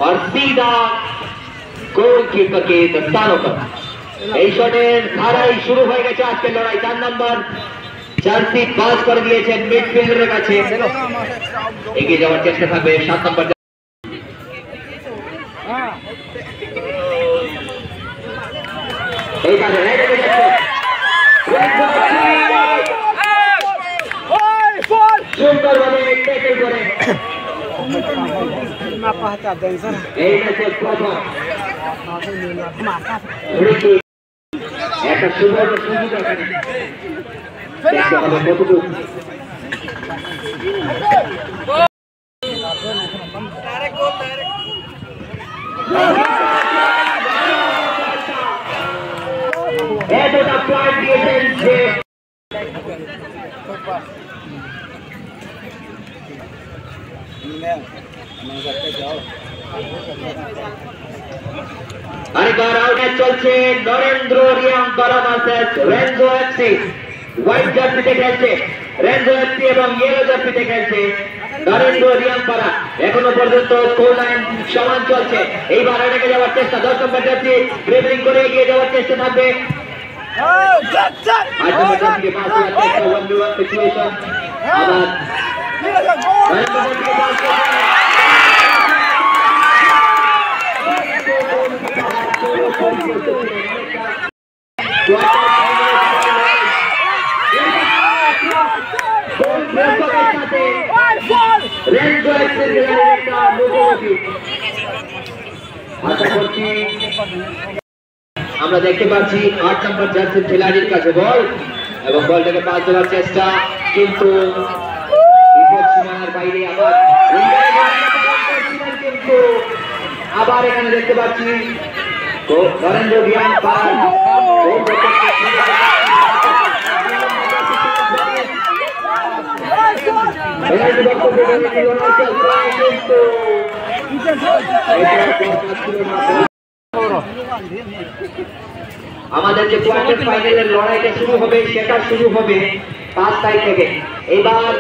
और सीधा गोलकीपर के दस्तानों पर এই শটের ধারাই শুরু হয়ে গেছে আজকের লড়াই। 4 নম্বর জার্সি পাস করে দিয়েছেন মিডফিল্ডারের কাছে, এগিয়ে যাওয়ার চেষ্টা থাকবে 7 নম্বর। এইখানে রেডি যাচ্ছে সুন্দরভাবে ট্যাকল করে এই ম্যাচের প্রথম একটা সুন্দর সুযোগ এখানে দেখতে হবে কতটুকু এতটা পয়েন্ট দিয়েছেন যে আরেকবার আউটে চলছে নরেন্দ্র রিয়াং পারা ভার্সেস রেঞ্জো এফসি। হোয়াইট জার্সিতে খেলছে রেঞ্জো এফসি এবং ইয়েলো জার্সিতে খেলছে নরেন্দ্র রিয়াং পারা। এখনো পর্যন্ত স্কোর লাইন সমান চলছে। এইবার এটাকে যাওয়ার চেষ্টা 10 নম্বর জার্সি ড্রিবলিং করে এগিয়ে যাওয়ার চেষ্টা থাকবে। আমরা দেখতে পাচ্ছি 8 নম্বর জার্সির খেলাড়ির কাছে বল এবং বলটাকে পাস দেওয়ার চেষ্টা, কিন্তু বিপদ সীমানার বাইরে কিন্তু আবার এখানে দেখতে পাচ্ছি নরেন্দ্র রিয়াং পারা আমাদের যে কোয়ার্টার ফাইনালের লড়াইটা শুরু হবে সেটা শুরু হবে 5 তারিখ থেকে। এবার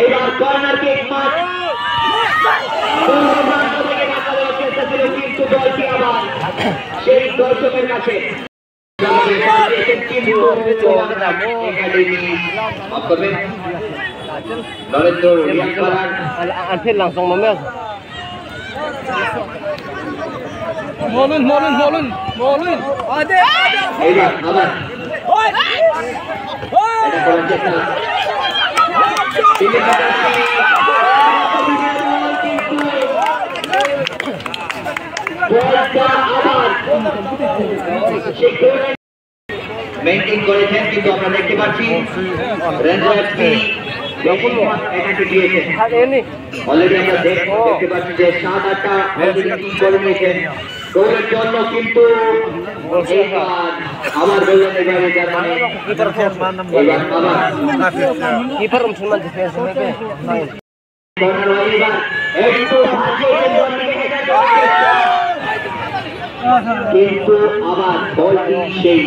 এইবার কর্নার কিক মাঠ কিন্তু দলটি আবার সেই দর্শকের কাছে নরেন্দ্র রিয়াং পারা langsung memes molun ada এইবার আবার এটা করার চেষ্টা মেইনটেইন করেছেন, কিন্তু আমরা দেখতে পাচ্ছি রেঞ্জো এফসি এটাকে দিয়েছেন। অলরেডি আমরা দেখতে পাচ্ছি যে 7-8টা অলরেডি করে নিয়েছেন গোলের জন্য, কিন্তু আবার গোলের এবারে যারা কিপার মুসলমান ডিফেন্স হবে কিন্তু আবার বলটি সেই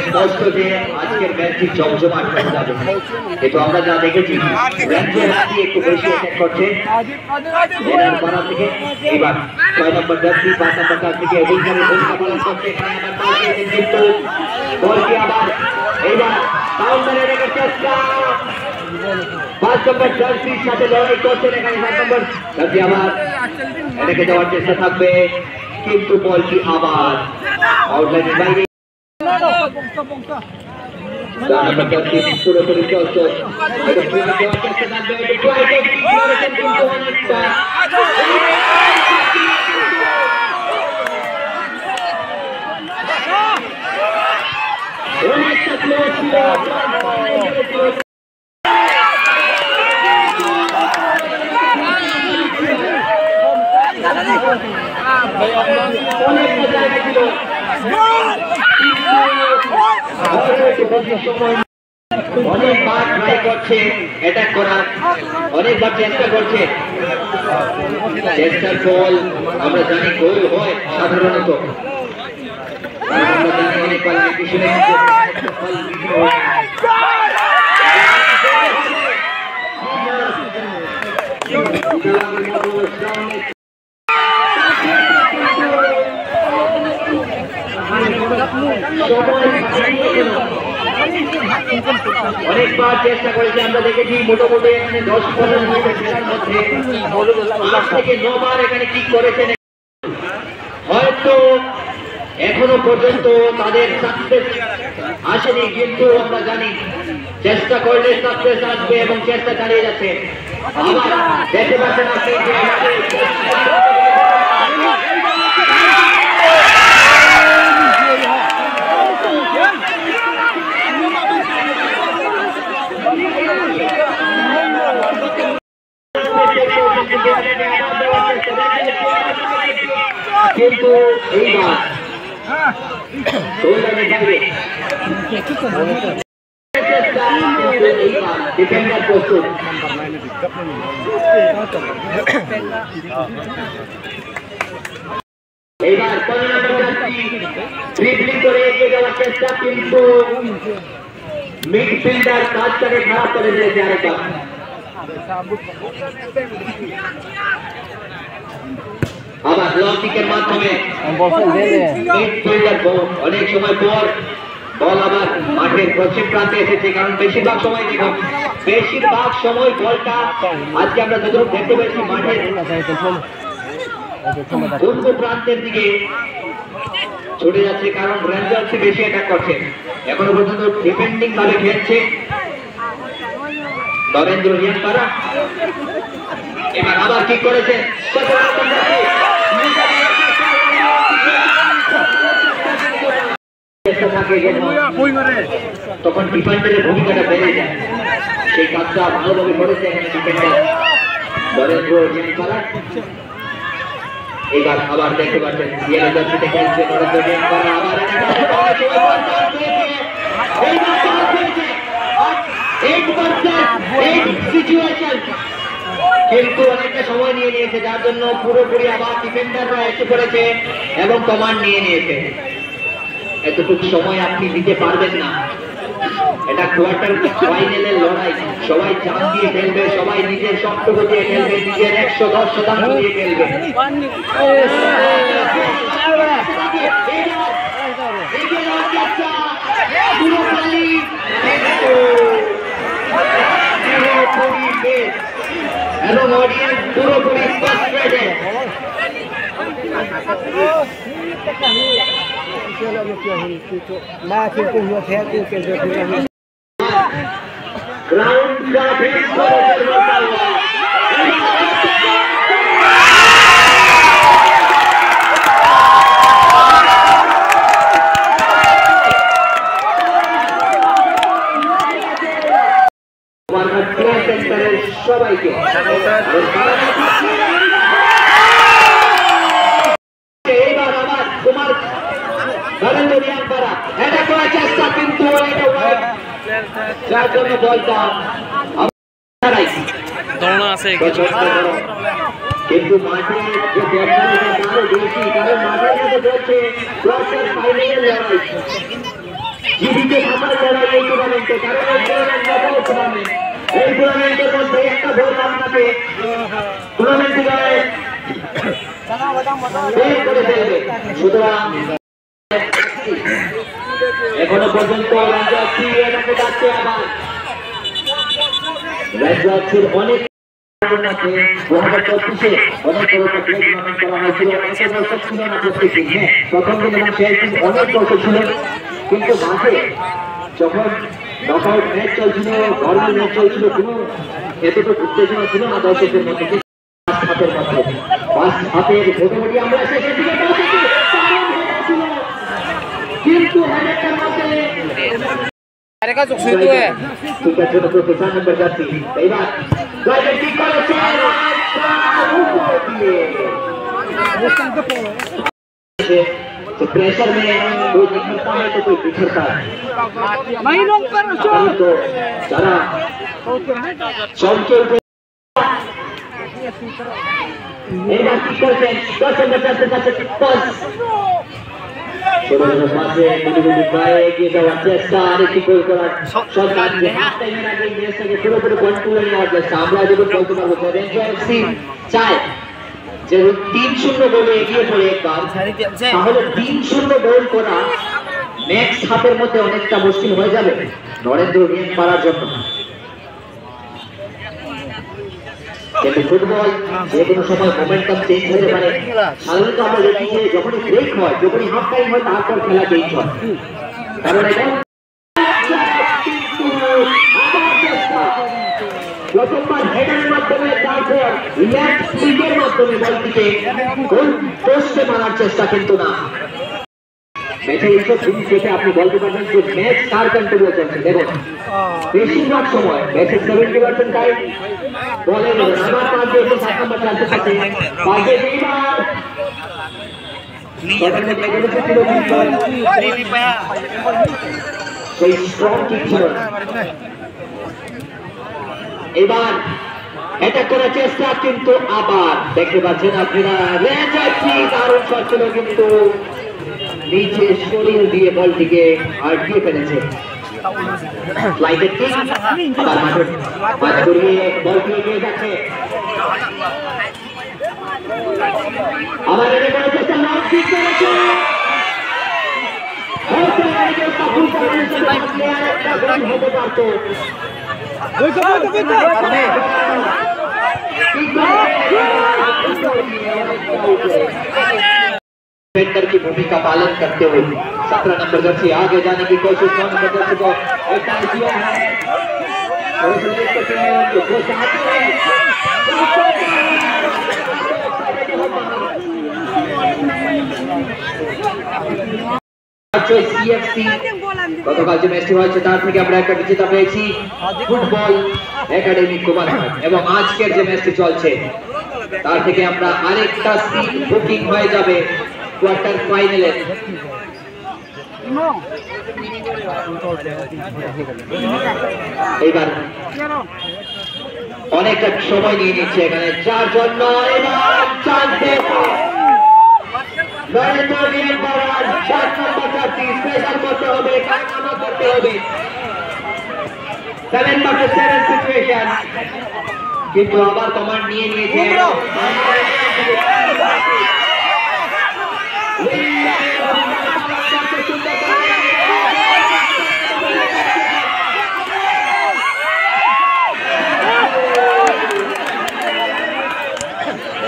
স্পষ্ট যে আজকের ম্যাচটি জমজমাট হয়ে যাবে, কিন্তু আমরা যা দেখেছি রেঞ্জো এফসি একটু বেশি অ্যাটাক করছে পাড়া থেকে। এবার 6 নম্বর জার্সি 5 নম্বর জার্সি থেকে উইঙ্গারের ভূমিকা পালন করছে, কিন্তু বলটি আবার এইবার কাউন্টারে রেখে চেষ্টা 5 নম্বর জার্সির সাথে লড়াই করছেন এখানে 7 নম্বর জার্সি আবার এটাকে দেওয়ার চেষ্টা থাকবে, কিন্তু বলটি আবার আউটলাইনের বাইরে পুরোপুরি চলছে। অনেক বেশি সময় অনেকবার ট্রাই করছে অ্যাটাক করার, অনেকবার চেষ্টা করছে, চেষ্টার ফল আমরা জানি গোল হয় সাধারণত, আমরা জানি অনেকবার পিছনে অনেকবার চেষ্টা করেছি, আমরা দেখেছি মোটামুটি এখানে 10-15 মিনিটের খেলার মধ্যে 8 থেকে 9 বার এখানে কিক করেছেন। হয়তো এখনো পর্যন্ত তাদের সাকসেস আসেনি, কিন্তু আমরা জানি চেষ্টা করলে সাকসেস আসবে এবং চেষ্টা চালিয়ে যাচ্ছে। আবার দেখতে পাচ্ছেন আপনি কিন্তু এইবার ডিফেন্ডার প্রস্তুত, এইবার ড্রিবলিং করে এগিয়ে যাওয়ার চেষ্টা, কিন্তু মিডফিল্ডার কাজটাকে খারাপ করে দিয়েছে আরেকবার। আবার লং কিকের মাধ্যমে অনেক সময় পর বল আবার মাঠের পশ্চিম প্রান্তে এসেছে, কারণ বেশিরভাগ সময় দেখুন বলটা আজকে আমরা যতটুকু দেখতে পেয়েছি মাঠের পূর্ব প্রান্তের দিকে ছুটে যাচ্ছে, কারণ রেঞ্জার্স বেশি অ্যাটাক করছে। এখনো পর্যন্ত ডিফেন্ডিং ভাবে খেলছে নরেন্দ্র রিয়ানপাড়া। এবার আবার কি করেছেন, তখন ডিফেন্ডারের ভূমিকাটা বেড়ে যায়, সেই কাজটা ভালোভাবে করেছে এখানে ডিফেন্ডার নরেন্দ্র রিয়ানপাড়া। এবার আবার দেখতে পাচ্ছেন ইয়েলো জার্সিতে খেলছে নরেন্দ্র রিয়ানপাড়া, আবার কিন্তু অনেকটা সময় নিয়ে নিয়েছে, যার জন্য পুরোপুরি আবার ডিফেন্ডাররা এসে পড়েছে এবং কমান্ড নিয়ে নিয়েছে। এতটুকু সময় আপনি দিতে পারবেন না, এটা কোয়ার্টার ফাইনালের লড়াই, সবাই চাপ দিয়ে খেলবে, সবাই নিজের সবটুকু দিয়ে খেলবে, নিজের 110% দিয়ে খেলবে। এবং অডিয়েন্স পুরোপুরি ফ্রাস্ট্রেটেড। গ্রাউন্ড সবাইকে এইবার আবার তোমার নরেন্দ্র রিয়ানপাড়া এটা করার চেষ্টা, কিন্তু যার জন্য বলটা কিন্তু মাঠে যে আরো বেশি, কারণ মাঠের মধ্যে বলছে ফাইনালের লড়াই, জীবিতে থাকার লড়াই এই টুর্নামেন্টে, কারণ টুর্নামেন্ট এই টুর্নামেন্টের মধ্যে একটা ভোট আপনাকে টুর্নামেন্ট থেকে বের করে দেবে। সুতরাং এখনো পর্যন্ত এটাকে যাচ্ছে, আবার রাজ্যের অনেক 2024-এ অনেক বড় টুর্নামেন্ট করা হয়েছিল, অনেকের দর্শক ছিল না প্রত্যেকটি, হ্যাঁ প্রথম দিন এবং শেষ দিন অনেক দর্শক ছিল, কিন্তু মাঠে যখন নকআউট ম্যাচ চলছিল, নর্মাল ম্যাচ চলছিল, কোনো এতটুকু উত্তেজনা ছিল না দর্শকদের মধ্যে। হাতের মোটামুটি আমরা শেষের দিকে পৌঁছেছি, কিন্তু হেডের মধ্যে ঠিক আছে, প্রফেসর নম্বর যাচ্ছি এইবার কি করেছে तो प्रेशर में कोई निखरता है तो कोई बिखरता है। तो जरा चौके उठे এবার কি করছেন 10 নম্বর কাছে পাস ছোটদের পাশে গুলি পায়ে এগিয়ে যাওয়ার চেষ্টা আর একটি গোল করার সরকার যে হাফ টাইমের আগে ম্যাচটাকে পুরোপুরি কন্ট্রোলে নেওয়ার চেষ্টা আমরা যদি বলতে পারবো রেঞ্জার এফসি চায় যে 3-0 গোলে এগিয়ে পড়ে একবার তাহলে 3-0 গোল করা নেক্সট হাফের মধ্যে অনেকটা মুশকিল হয়ে যাবে নরেন্দ্র গেম পারার জন্য। কিন্তু ফুটবল যে কোনো সময় মোমেন্টাম চেঞ্জ হতে পারে। সাধারণত আমরা দেখি যে যখনই ব্রেক হয় যখনই হাফ টাইম হয় তারপর খেলা চেঞ্জ হয় কারণ এখন প্রথমবার হেডারের মাধ্যমে তারপর লেফট স্লিপের মাধ্যমে বলটিকে গোল পোস্টে মারার চেষ্টা কিন্তু না। ম্যাচের এইসব জিনিস দেখে আপনি বলতে পারবেন যে ম্যাচ কার কন্ট্রোলে চলছে। দেখুন বেশিরভাগ সময় ম্যাচের 70% টাইম বলের রানার পাশে এসে 7 নম্বর চালতে থাকে পাশে এইবার সেই স্ট্রং কিক ছিল এবার অ্যাটাক করার চেষ্টা কিন্তু আবার দেখতে পাচ্ছেন আপনারা রেঞ্জারটি দারুণ শট ছিল কিন্তু নিচে শরীর দিয়ে বলটিকে আটকে ফেলেছে। ফ্লাইটের কিক আবার মাঠে ঘুরিয়ে বলটি এগিয়ে যাচ্ছে আবার এটা করার চেষ্টা লং কিক করেছে হতে পারতো डिफेंडर की भूमिका पालन करते हुए 17 नंबर जर्सी आगे जाने की कोशिश 9 नंबर जर्सी को हटा दिया है সিএফসি গতকাল যে ম্যাচটি হয়েছে তার থেকে আমরা একটা বিজেতা পেয়েছি ফুটবল একাডেমি কোমারহাট এবং আজকের যে ম্যাচটি চলছে তার থেকে আমরা আরেকটা সিট বুকিং হয়ে যাবে কোয়ার্টার ফাইনালে। এইবার অনেকটা সময় নিয়ে নিচ্ছে এখানে 4 জন এবার চান্স পেয়েছে নরেন্দ্র গেম পাওয়ার 7 নম্বর চারটি স্পেশাল করতে হবে কারনামা করতে হবে 7/7 সিচুয়েশন কিন্তু আবার কমান্ড নিয়ে নিয়েছে